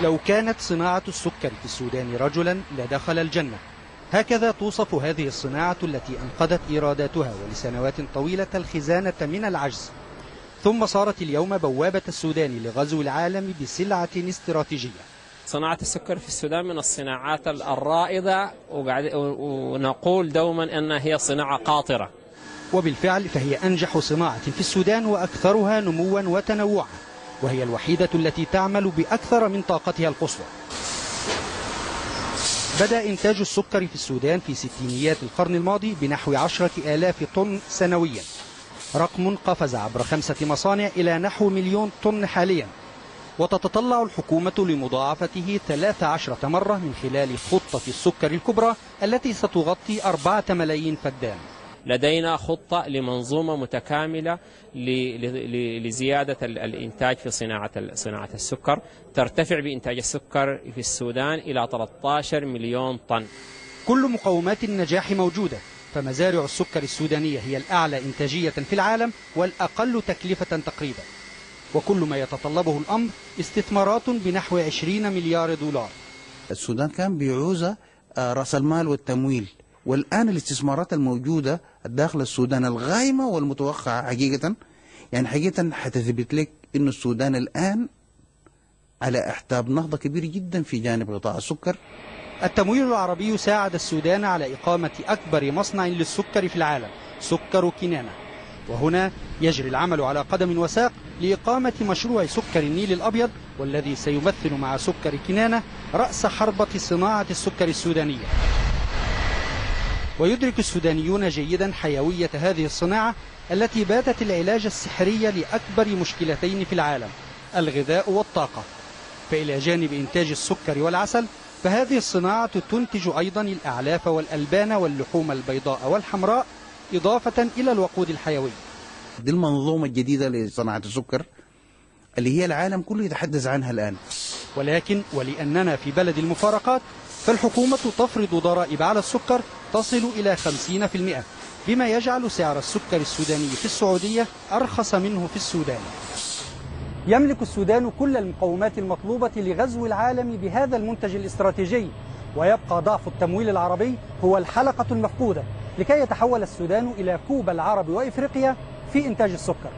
لو كانت صناعة السكر في السودان رجلا لدخل الجنة. هكذا توصف هذه الصناعة التي أنقذت إيراداتها ولسنوات طويلة الخزانة من العجز، ثم صارت اليوم بوابة السودان لغزو العالم بسلعة استراتيجية. صناعة السكر في السودان من الصناعات الرائدة، ونقول دوما أنها هي صناعة قاطرة. وبالفعل فهي أنجح صناعة في السودان وأكثرها نموا وتنوعا، وهي الوحيدة التي تعمل بأكثر من طاقتها القصوى. بدأ إنتاج السكر في السودان في ستينيات القرن الماضي بنحو 10,000 طن سنويا، رقم قفز عبر 5 مصانع إلى نحو 1,000,000 طن حاليا، وتتطلع الحكومة لمضاعفته 13 مرة من خلال خطة السكر الكبرى التي ستغطي 4 ملايين فدان. لدينا خطة لمنظومة متكاملة لزيادة الإنتاج في صناعة السكر، ترتفع بإنتاج السكر في السودان إلى 13 مليون طن. كل مقومات النجاح موجودة، فمزارع السكر السودانية هي الأعلى إنتاجية في العالم والأقل تكلفة تقريبا، وكل ما يتطلبه الأمر استثمارات بنحو 20 مليار دولار. السودان كان بيعوز رأس المال والتمويل، والآن الاستثمارات الموجودة داخل السودان الغايمة والمتوقعة حقيقة حتثبت لك إن السودان الآن على أحتاب نهضة كبيرة جدا في جانب قطاع السكر. التمويل العربي ساعد السودان على إقامة أكبر مصنع للسكر في العالم، سكر كنانة، وهنا يجري العمل على قدم وساق لإقامة مشروع سكر النيل الأبيض، والذي سيمثل مع سكر كنانة رأس حربة صناعة السكر السودانية. ويدرك السودانيون جيدا حيوية هذه الصناعة التي باتت العلاج السحري لأكبر مشكلتين في العالم، الغذاء والطاقة. فإلى جانب إنتاج السكر والعسل، فهذه الصناعة تنتج أيضا الأعلاف والألبان واللحوم البيضاء والحمراء، إضافة إلى الوقود الحيوي. دي المنظومة الجديدة لصناعة السكر اللي هي العالم كله يتحدث عنها الآن. ولكن ولأننا في بلد المفارقات، فالحكومة تفرض ضرائب على السكر تصل إلى 50%، بما يجعل سعر السكر السوداني في السعودية أرخص منه في السودان. يملك السودان كل المقومات المطلوبة لغزو العالم بهذا المنتج الاستراتيجي، ويبقى ضعف التمويل العربي هو الحلقة المفقودة لكي يتحول السودان إلى كوبا العرب وإفريقيا في إنتاج السكر.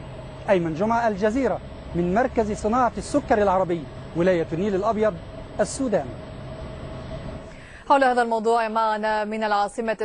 أيمن جمعة، الجزيرة، من مركز صناعة السكر العربي، ولاية النيل الأبيض، السودان. حول هذا الموضوع معنا من العاصمة